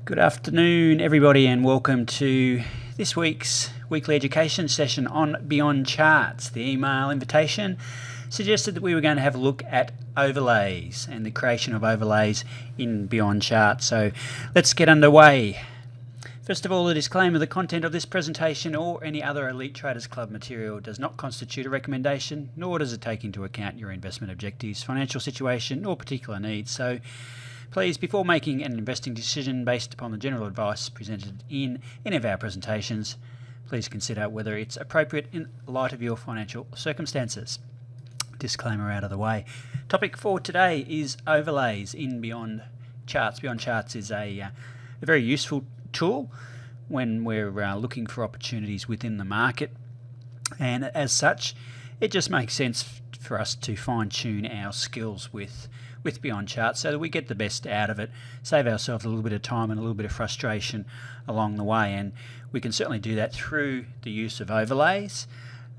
Good afternoon, everybody, and welcome to this week's weekly education session on Beyond Charts. The email invitation suggested that we were going to have a look at overlays and the creation of overlays in Beyond Charts. So let's get underway. First of all, a disclaimer: the content of this presentation or any other Elite Traders Club material does not constitute a recommendation, nor does it take into account your investment objectives, financial situation, or particular needs. So please, before making an investing decision based upon the general advice presented in any of our presentations, please consider whether it's appropriate in light of your financial circumstances. Disclaimer out of the way. Topic for today is overlays in Beyond Charts. Beyond Charts is a very useful tool when we're looking for opportunities within the market, and as such it just makes sense for us to fine-tune our skills with Beyond Charts so that we get the best out of it, save ourselves a little bit of time and a little bit of frustration along the way. And we can certainly do that through the use of overlays.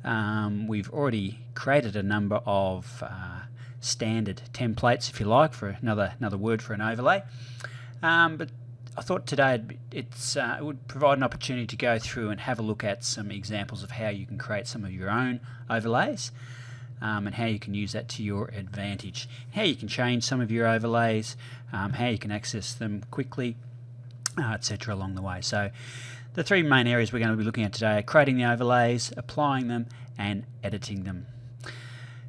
We've already created a number of standard templates, if you like, for another word for an overlay, but I thought today it would provide an opportunity to go through and have a look at some examples of how you can create some of your own overlays, and how you can use that to your advantage, how you can change some of your overlays, how you can access them quickly, etc. along the way. So the three main areas we're going to be looking at today are creating the overlays, applying them, and editing them.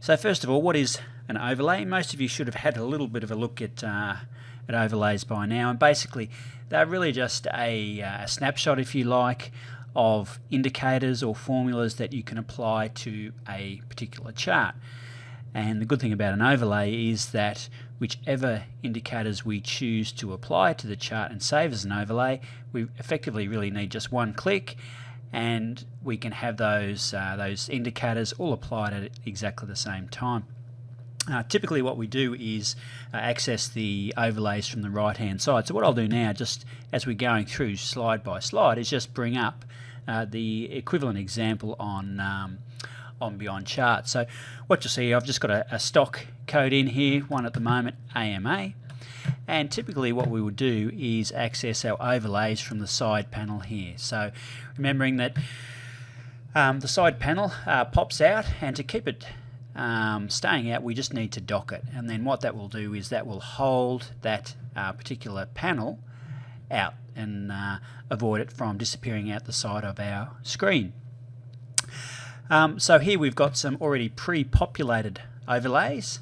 So first of all, what is an overlay? Most of you should have had a little bit of a look at overlays by now, and basically they're really just a snapshot, if you like, of indicators or formulas that you can apply to a particular chart. And the good thing about an overlay is that whichever indicators we choose to apply to the chart and save as an overlay, we effectively really need just one click, and we can have those indicators all applied at exactly the same time. Typically what we do is access the overlays from the right hand side. So what I'll do now, just as we're going through slide by slide, is just bring up the equivalent example on Beyond Charts. So what you'll see, I've just got a stock code in here, one at the moment, AMA, and typically what we would do is access our overlays from the side panel here. So remembering that the side panel pops out, and to keep it staying out, we just need to dock it, and then what that will do is that will hold that particular panel out and avoid it from disappearing out the side of our screen. So here we've got some already pre-populated overlays.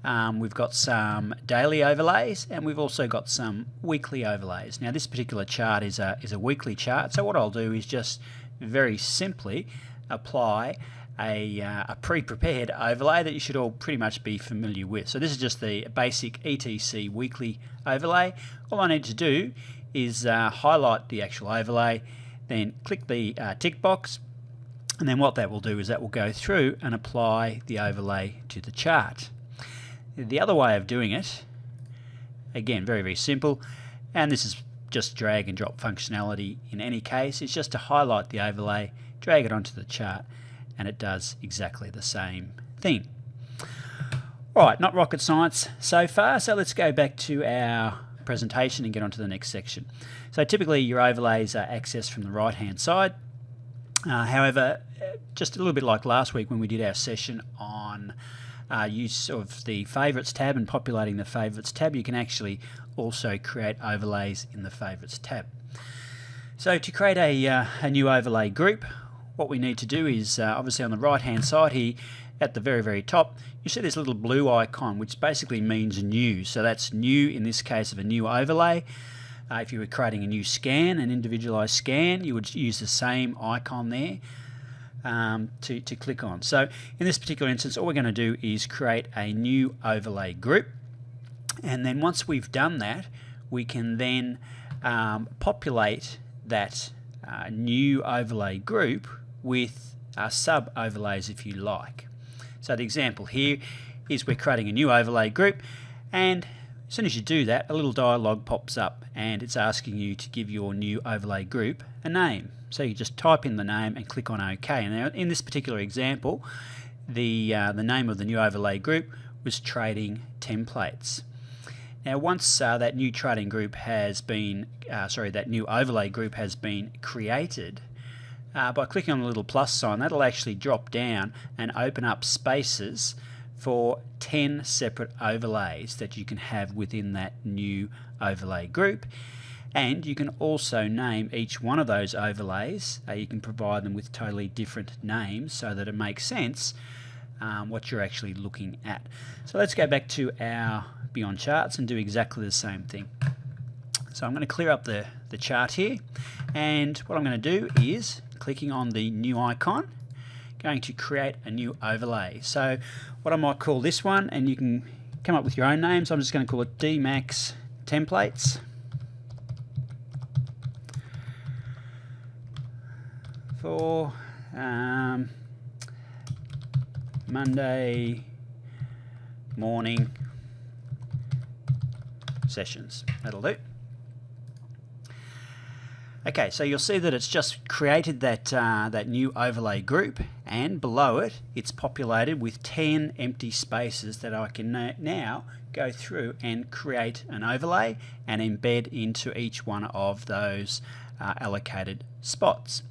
We've got some daily overlays, and we've also got some weekly overlays. Now this particular chart is a weekly chart, so what I'll do is just very simply apply a pre-prepared overlay that you should all pretty much be familiar with. So this is just the basic ETC weekly overlay. All I need to do is highlight the actual overlay, then click the tick box, and then what that will do is that will go through and apply the overlay to the chart. The other way of doing it, again, very, very simple, and this is just drag and drop functionality in any case, is just to highlight the overlay, drag it onto the chart, and it does exactly the same thing. Alright, not rocket science so far, so let's go back to our presentation and get on to the next section. So typically your overlays are accessed from the right hand side. However, just a little bit like last week when we did our session on use of the Favorites tab and populating the Favorites tab, you can actually also create overlays in the Favorites tab. So to create a new overlay group, what we need to do is obviously on the right hand side here at the very, very top, you see this little blue icon, which basically means new. So that's new in this case of a new overlay. If you were creating a new scan, an individualized scan, you would use the same icon there to click on. So in this particular instance, all we're going to do is create a new overlay group, and then once we've done that, we can then populate that new overlay group with sub overlays, if you like. So the example here is we're creating a new overlay group, and as soon as you do that, a little dialog pops up and it's asking you to give your new overlay group a name. So you just type in the name and click on OK. And now in this particular example, the name of the new overlay group was Trading Templates. Now, once that new trading group has been, that new overlay group has been created, by clicking on the little plus sign, that'll actually drop down and open up spaces for 10 separate overlays that you can have within that new overlay group. And you can also name each one of those overlays. You can provide them with totally different names so that it makes sense what you're actually looking at. So let's go back to our Beyond Charts and do exactly the same thing. So I'm going to clear up the chart here, and what I'm going to do is, clicking on the new icon, going to create a new overlay. So what I might call this one, and you can come up with your own names, I'm just going to call it DMAX Templates. For Monday morning sessions. That'll do. Okay, so you'll see that it's just created that new overlay group, and below it, it's populated with 10 empty spaces that I can now go through and create an overlay and embed into each one of those allocated spots.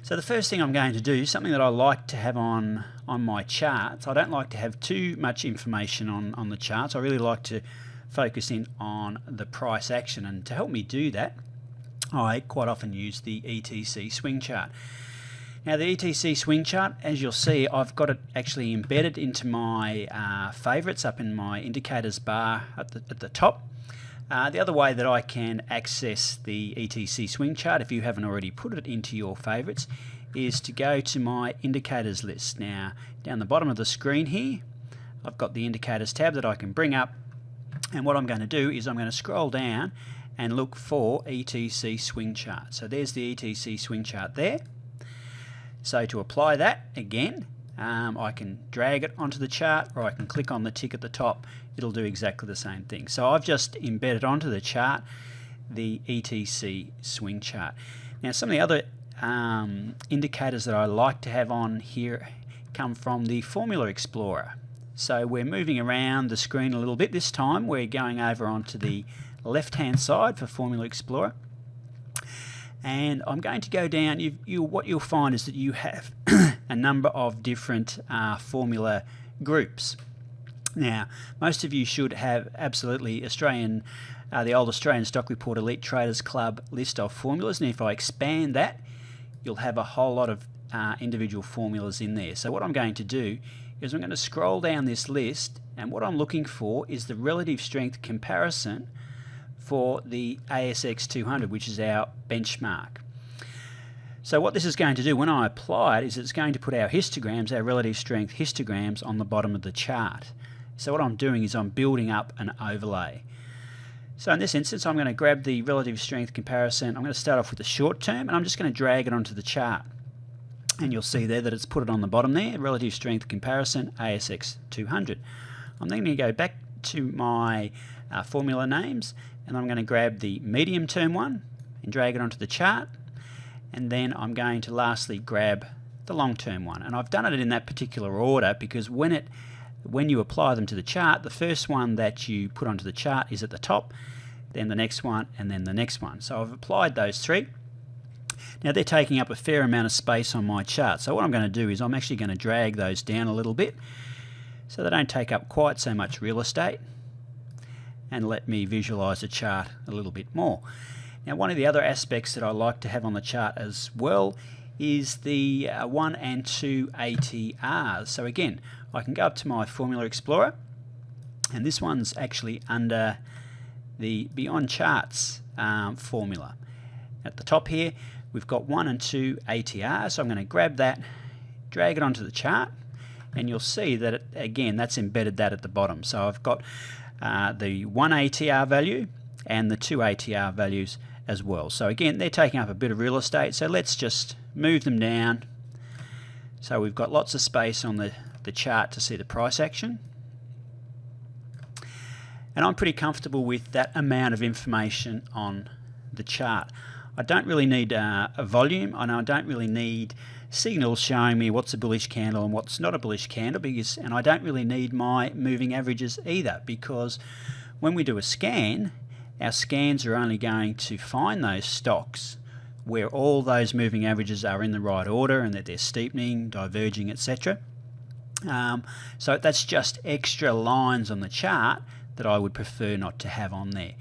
So the first thing I'm going to do, something that I like to have on my charts, I don't like to have too much information on the charts. I really like to focus in on the price action, and to help me do that, I quite often use the ETC swing chart. Now the ETC swing chart, as you'll see, I've got it actually embedded into my favorites up in my indicators bar at the top. The other way that I can access the ETC swing chart, if you haven't already put it into your favorites, is to go to my indicators list. Now, down the bottom of the screen here, I've got the indicators tab that I can bring up, and what I'm going to do is I'm going to scroll down and look for ETC swing chart. So there's the ETC swing chart there. So to apply that, again, I can drag it onto the chart, or I can click on the tick at the top. It'll do exactly the same thing. So I've just embedded onto the chart the ETC swing chart. Now some of the other indicators that I like to have on here come from the Formula Explorer. So we're moving around the screen a little bit. This time we're going over onto the left hand side for Formula Explorer, and I'm going to go down. What you'll find is that you have a number of different formula groups. Now, most of you should have absolutely the old Australian Stock Report Elite Traders Club list of formulas, and if I expand that, you'll have a whole lot of individual formulas in there. So what I'm going to do is I'm going to scroll down this list, and what I'm looking for is the relative strength comparison for the ASX 200, which is our benchmark. So what this is going to do when I apply it is it's going to put our histograms, our relative strength histograms, on the bottom of the chart. So what I'm doing is I'm building up an overlay. So in this instance, I'm going to grab the relative strength comparison. I'm going to start off with the short term, and I'm just going to drag it onto the chart. And you'll see there that it's put it on the bottom there, relative strength comparison, ASX 200. I'm then going to go back to my formula names, and I'm going to grab the medium term one and drag it onto the chart. And then I'm going to lastly grab the long term one. And I've done it in that particular order because when you apply them to the chart, the first one that you put onto the chart is at the top, then the next one, and then the next one. So I've applied those three. Now they're taking up a fair amount of space on my chart. So what I'm going to do is I'm actually going to drag those down a little bit so they don't take up quite so much real estate, and let me visualize the chart a little bit more. Now one of the other aspects that I like to have on the chart as well is the 1 and 2 ATRs. So again, I can go up to my Formula Explorer, and this one's actually under the Beyond Charts formula. At the top here, we've got 1 and 2 ATRs, so I'm going to grab that, drag it onto the chart, and you'll see that, again, that's embedded that at the bottom. So I've got the 1 ATR value and the 2 ATR values as well. So again, they're taking up a bit of real estate, so let's just move them down. So we've got lots of space on the chart to see the price action. And I'm pretty comfortable with that amount of information on the chart. I don't really need a volume, and I don't really need signals showing me what's a bullish candle and what's not a bullish candle, and I don't really need my moving averages either, because when we do a scan, our scans are only going to find those stocks where all those moving averages are in the right order and that they're steepening, diverging, etc. So that's just extra lines on the chart that I would prefer not to have on there.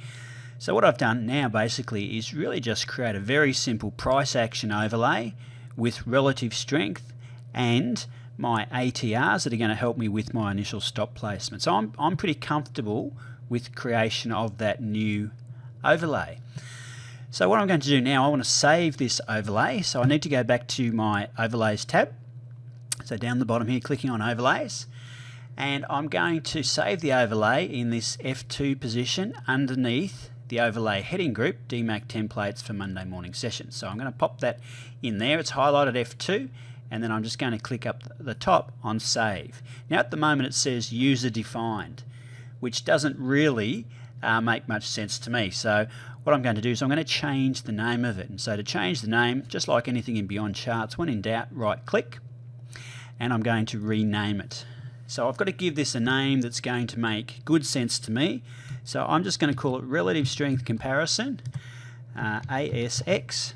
So what I've done now basically is really just create a very simple price action overlay with relative strength and my ATRs that are going to help me with my initial stop placement. So I'm pretty comfortable with creation of that new overlay. So what I'm going to do now, I want to save this overlay. So I need to go back to my overlays tab. So down the bottom here, clicking on overlays, and I'm going to save the overlay in this F2 position underneath the overlay heading group, DMAC templates for Monday morning sessions. So I'm going to pop that in there. It's highlighted F2, and then I'm just going to click up the top on save. Now at the moment it says user defined, which doesn't really make much sense to me. So what I'm going to do is I'm going to change the name of it. And so to change the name, just like anything in Beyond Charts, when in doubt, right click, and I'm going to rename it. So I've got to give this a name that's going to make good sense to me. So I'm just going to call it Relative Strength Comparison, ASX,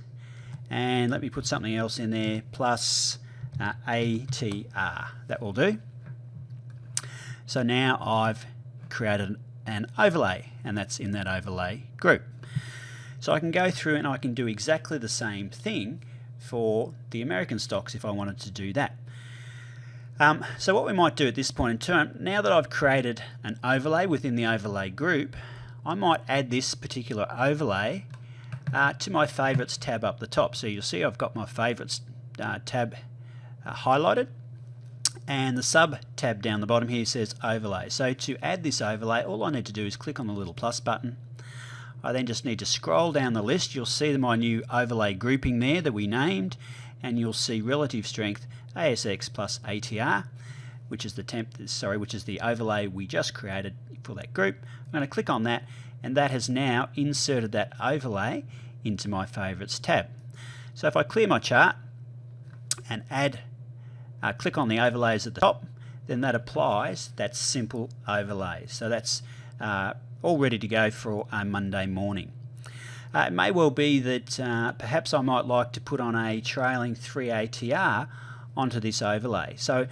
and let me put something else in there, plus ATR. That will do. So now I've created an overlay, and that's in that overlay group. So I can go through and I can do exactly the same thing for the American stocks if I wanted to do that. So what we might do at this point in time, now that I've created an overlay within the overlay group, I might add this particular overlay to my favourites tab up the top. So you'll see I've got my favourites tab highlighted, and the sub tab down the bottom here says overlay. So to add this overlay, all I need to do is click on the little plus button. I then just need to scroll down the list. You'll see my new overlay grouping there that we named, and you'll see relative strength ASX plus ATR, which is the overlay we just created for that group. I'm going to click on that, and that has now inserted that overlay into my favourites tab. So if I clear my chart and click on the overlays at the top, then that applies that simple overlay. So that's all ready to go for a Monday morning. It may well be that perhaps I might like to put on a trailing 3 ATR onto this overlay. So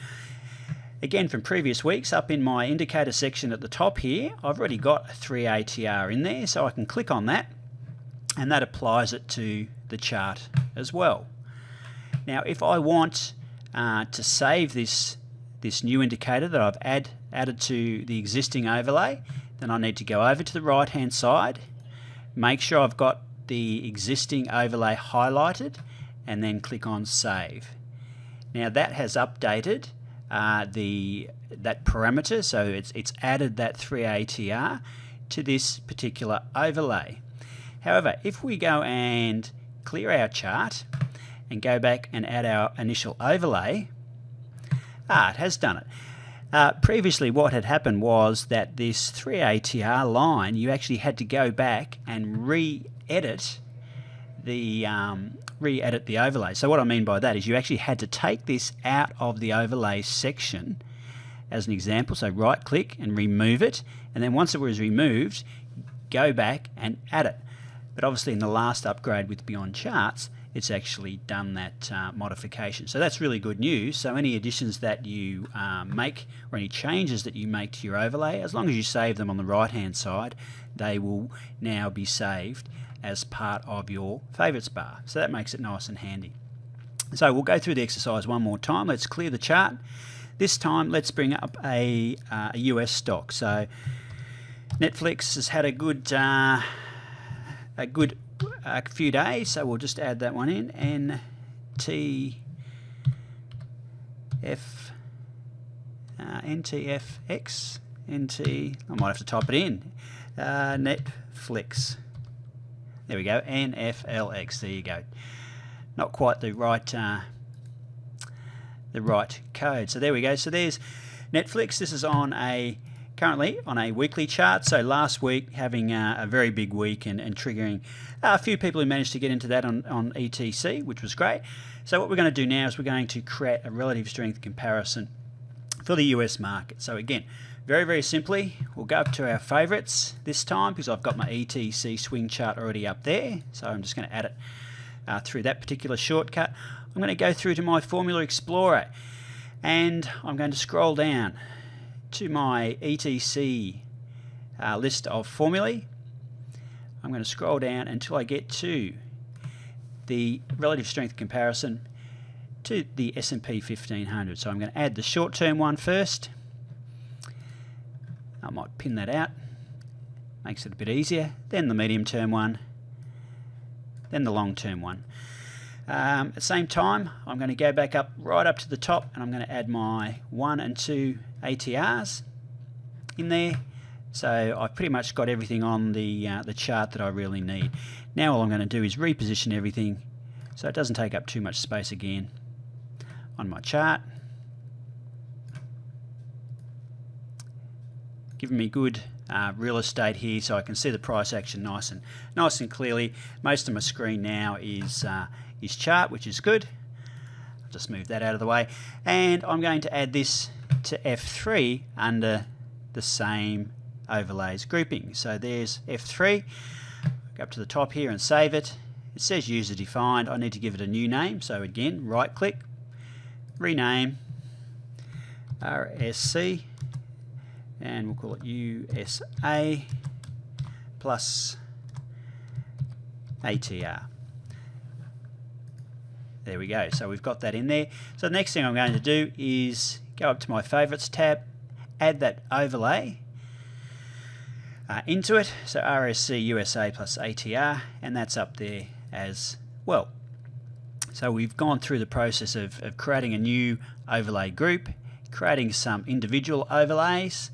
again, from previous weeks, up in my indicator section at the top here, I've already got a 3 ATR in there, so I can click on that, and that applies it to the chart as well. Now if I want to save this new indicator that I've added to the existing overlay, then I need to go over to the right hand side, make sure I've got the existing overlay highlighted, and then click on save. Now that has updated that parameter, so it's added that 3 ATR to this particular overlay. However, if we go and clear our chart and go back and add our initial overlay, it has done it. Previously what had happened was that this 3 ATR line, you actually had to go back and re-edit the overlay. So what I mean by that is you actually had to take this out of the overlay section as an example. So right click and remove it, and then once it was removed, go back and add it. But obviously in the last upgrade with Beyond Charts, it's actually done that modification. So that's really good news. So any additions that you make or any changes that you make to your overlay, as long as you save them on the right hand side, they will now be saved as part of your favourites bar. So that makes it nice and handy. So we'll go through the exercise one more time. Let's clear the chart. This time let's bring up a US stock. So Netflix has had a good few days, so we'll just add that one in. NTFX, I might have to type it in. Netflix. There we go, NFLX. There you go. Not quite the right code. So there we go. So there's Netflix. This is currently on a weekly chart. So last week having a very big week and triggering a few people who managed to get into that on ETC, which was great. So what we're going to do now is we're going to create a relative strength comparison for the US market. So again, very, very simply, we'll go up to our favourites this time because I've got my ETC swing chart already up there. So I'm just going to add it through that particular shortcut. I'm going to go through to my Formula Explorer and I'm going to scroll down to my ETC list of formulae. I'm going to scroll down until I get to the relative strength comparison to the S&P 1500. So I'm going to add the short-term one first. I might pin that out, makes it a bit easier. Then the medium-term one, then the long-term one. At the same time, I'm going to go back up right up to the top and I'm going to add my 1 and 2 ATRs in there. So I've pretty much got everything on the chart that I really need. Now all I'm going to do is reposition everything so it doesn't take up too much space again on my chart. Giving me good real estate here so I can see the price action nice and clearly. Most of my screen now is chart, which is good. I'll just move that out of the way. And I'm going to add this to F3 under the same overlays grouping. So there's F3. Go up to the top here and save it. It says user defined. I need to give it a new name. So again, right click, rename, RSC, and we'll call it USA plus ATR. There we go. So we've got that in there. So the next thing I'm going to do is go up to my favorites tab, add that overlay into it. So RSC USA plus ATR, and that's up there as well. So we've gone through the process of creating a new overlay group, creating some individual overlays,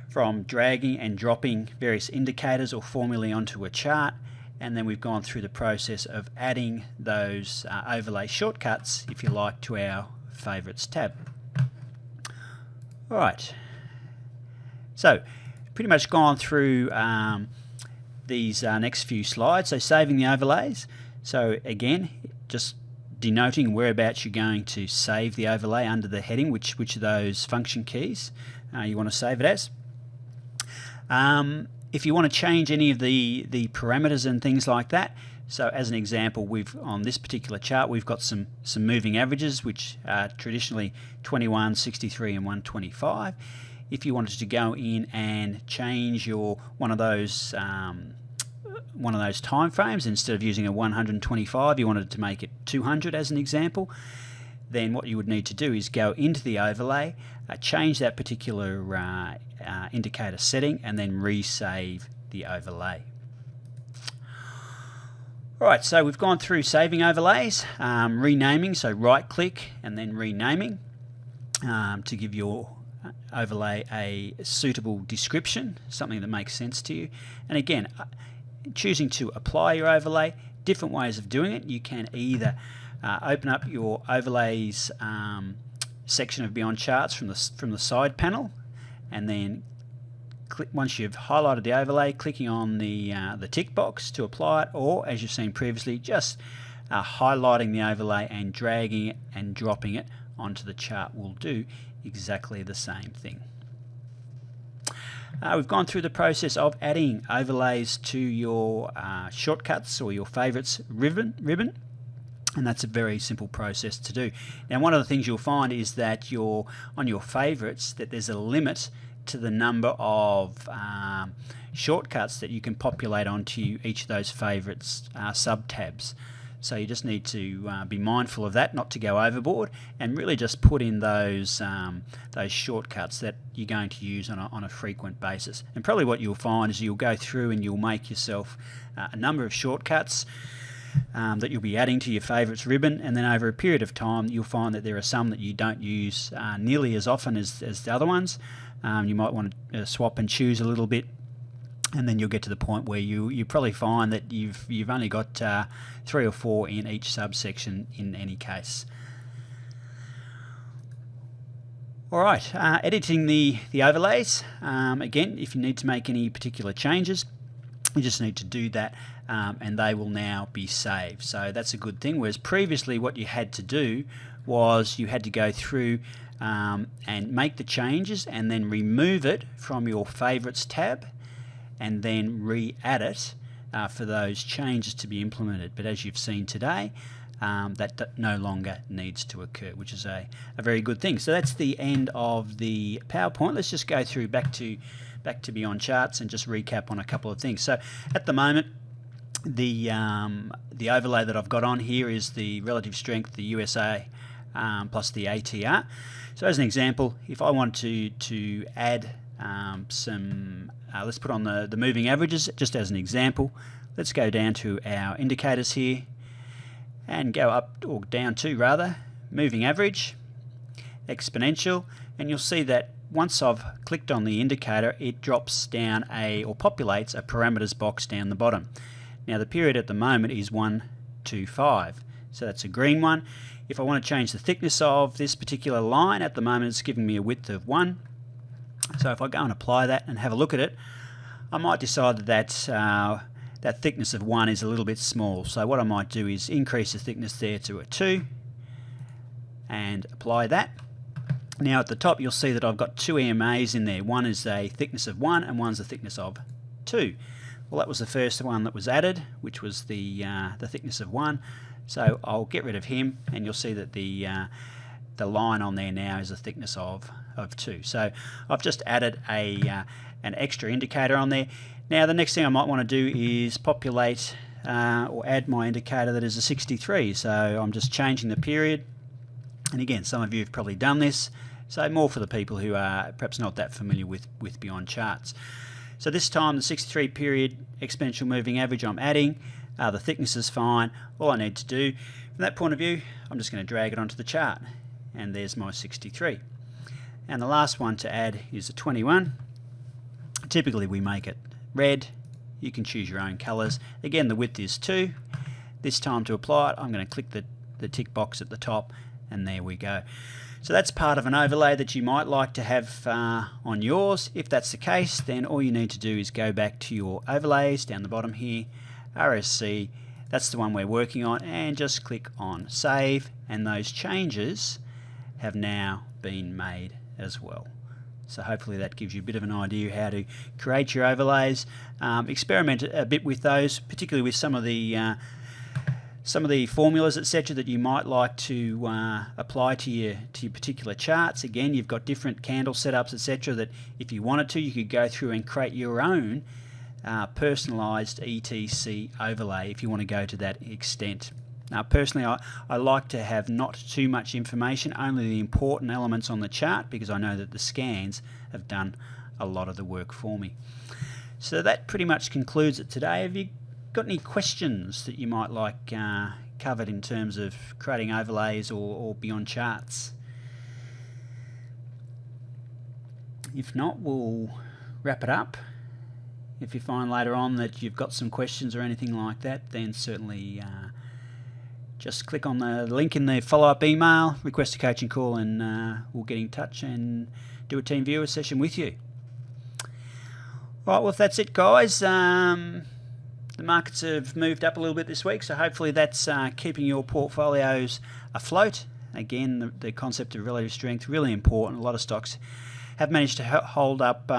from dragging and dropping various indicators or formulae onto a chart, and then we've gone through the process of adding those overlay shortcuts, if you like, to our favorites tab. Alright, so pretty much gone through these next few slides. So saving the overlays, so again just denoting whereabouts you're going to save the overlay under the heading, which of those function keys you want to save it as. If you want to change any of the parameters and things like that, so as an example, on this particular chart we've got some moving averages, which are traditionally 21, 63 and 125. If you wanted to go in and change one of those time frames, instead of using a 125 you wanted to make it 200 as an example, then what you would need to do is go into the overlay, change that particular indicator setting, and then resave the overlay. Alright, so we've gone through saving overlays, renaming, so right click and then renaming to give your overlay a suitable description, something that makes sense to you. And again, choosing to apply your overlay, different ways of doing it. You can either open up your overlays section of Beyond Charts from the side panel, and then once you've highlighted the overlay, clicking on the tick box to apply it, or as you've seen previously, just highlighting the overlay and dragging it and dropping it onto the chart will do exactly the same thing. We've gone through the process of adding overlays to your shortcuts or your favorites ribbon, and that's a very simple process to do. Now, one of the things you'll find is that on your favorites that there's a limit to the number of shortcuts that you can populate onto each of those favorites sub-tabs. So you just need to be mindful of that, not to go overboard, and really just put in those shortcuts that you're going to use on a frequent basis. And probably what you'll find is you'll go through and you'll make yourself a number of shortcuts that you'll be adding to your favorites ribbon, and then over a period of time you'll find that there are some that you don't use nearly as often as the other ones. You might want to swap and choose a little bit, and then you'll get to the point where you probably find that you've only got 3 or 4 in each subsection in any case. Alright, editing the overlays. Again, if you need to make any particular changes, you just need to do that, and they will now be saved. So that's a good thing, whereas previously what you had to do was you had to go through and make the changes and then remove it from your favorites tab and then re-add it for those changes to be implemented. But as you've seen today, that no longer needs to occur, which is a very good thing. So that's the end of the PowerPoint. Let's just go through back to Beyond Charts and just recap on a couple of things. So at the moment, the overlay that I've got on here is the relative strength, the USA, plus the ATR. So as an example, if I want to add some, let's put on the moving averages just as an example. Let's go down to our indicators here and go up, or down to rather, moving average, exponential, and you'll see that once I've clicked on the indicator, it drops down or populates a parameters box down the bottom. Now the period at the moment is 1, 2, 5, so that's a green one. If I want to change the thickness of this particular line, at the moment it's giving me a width of 1. So if I go and apply that and have a look at it, I might decide that that thickness of 1 is a little bit small. So what I might do is increase the thickness there to a 2 and apply that. Now at the top you'll see that I've got two EMAs in there. One is a thickness of 1 and one's a thickness of 2. Well, that was the first one that was added, which was the thickness of 1. So I'll get rid of him, and you'll see that the line on there now is a thickness of 2. So I've just added an extra indicator on there. Now the next thing I might want to do is populate or add my indicator that is a 63. So I'm just changing the period, and again, some of you have probably done this, so more for the people who are perhaps not that familiar with Beyond Charts. So this time the 63 period exponential moving average I'm adding, the thickness is fine. All I need to do from that point of view, I'm just going to drag it onto the chart, and there's my 63. And the last one to add is a 21. Typically we make it red. You can choose your own colours. Again, the width is 2. This time to apply it, I'm going to click the tick box at the top, and there we go. So that's part of an overlay that you might like to have on yours. If that's the case, then all you need to do is go back to your overlays down the bottom here, RSC, that's the one we're working on, and just click on save, and those changes have now been made as well. So hopefully that gives you a bit of an idea how to create your overlays. Experiment a bit with those, particularly with some of the formulas, etc., that you might like to apply to your particular charts. Again, you've got different candle setups, etc., that if you wanted to, you could go through and create your own personalized ETC overlay if you want to go to that extent. Now personally, I like to have not too much information, only the important elements on the chart, because I know that the scans have done a lot of the work for me. So that pretty much concludes it today. Have you got any questions that you might like covered in terms of creating overlays or Beyond Charts? If not, we'll wrap it up. If you find later on that you've got some questions or anything like that, then certainly just click on the link in the follow-up email, request a coaching call, and we'll get in touch and do a team viewer session with you. Right, well, if that's it, guys. The markets have moved up a little bit this week, so hopefully that's keeping your portfolios afloat. Again, the concept of relative strength, really important. A lot of stocks have managed to hold up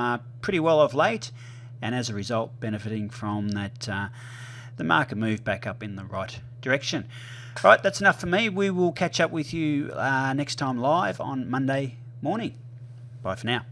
pretty well of late, and as a result benefiting from that the market move back up in the right direction. All right, that's enough for me. We will catch up with you next time live on Monday morning. Bye for now.